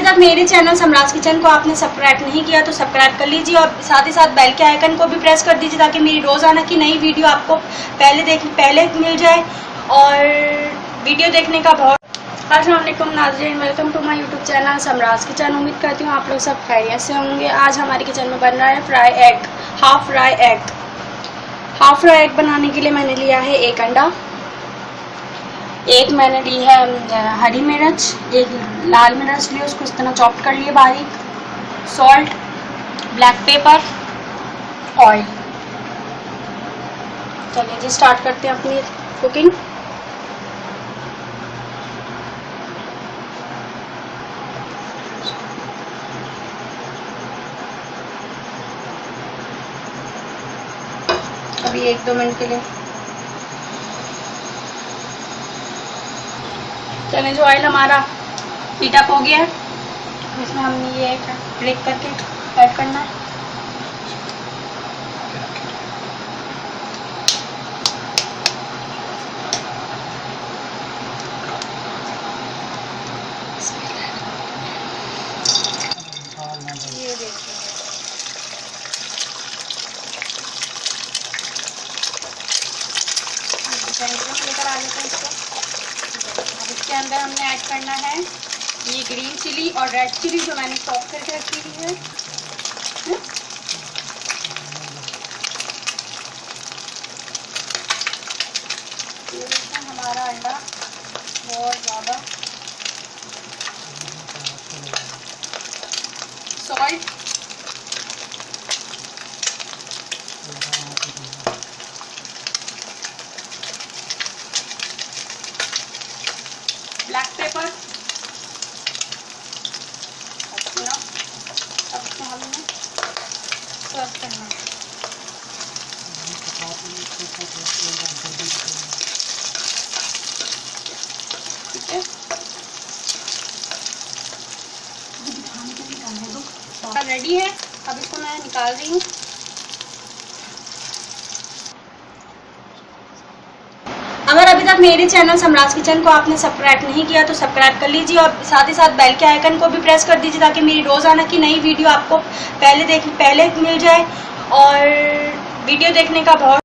तक मेरे channel Samraj kitchen को आपने सब्सक्राइब नहीं किया तो सब्सक्राइब कर लीजिए और साथ ही साथ बेल के आइकन को भी प्रेस कर दीजिए ताकि मेरी रोज़ाना की नई वीडियो आपको पहले मिल जाए। और वीडियो देखने का बहुत अस्सलाम वालेकुम नाज़रीन, welcome to my YouTube channel Samraj kitchen. उम्मीद करती हूँ आप लोग सब खैरियत से होंगे। आज हमारे किचन में बन रहा है fry egg, half fry egg बनाने के लिए मैंने लिया है एक अंडा, एक मैंने ली है हरी मिर्च, एक लाल मिर्च ली, उसको इस तरह चॉप कर लिए बारीक, सॉल्ट, ब्लैक पेपर, ऑयल। चलिए जी स्टार्ट करते हैं अपनी कुकिंग। अभी 1-2 मिनट के लिए चलें। जो ऑयल हमारा हीट अप हो गया है इसमें हमने ये ब्रेक करके ऐड करना है। ये देखिए लेकर आ लेते हैं इसको। अब इसके अंदर हमने ऐड करना है ये ग्रीन चिली और रेड चिली जो मैंने चॉप करके रखी हुई है। ये देखिए हमारा अंडा बहुत ज़्यादा, सॉल्ट, ब्लैक पेपर, अब इसमें हमने सर्व करना है। ठीक है, रेडी है। अब इसको मैं निकाल रही हूँ। अगर अभी तक मेरे चैनल सम्राज किचन को आपने सब्सक्राइब नहीं किया तो सब्सक्राइब कर लीजिए और साथ ही साथ बेल के आइकन को भी प्रेस कर दीजिए ताकि मेरी रोज़ाना की नई वीडियो आपको पहले मिल जाए। और वीडियो देखने का बहुत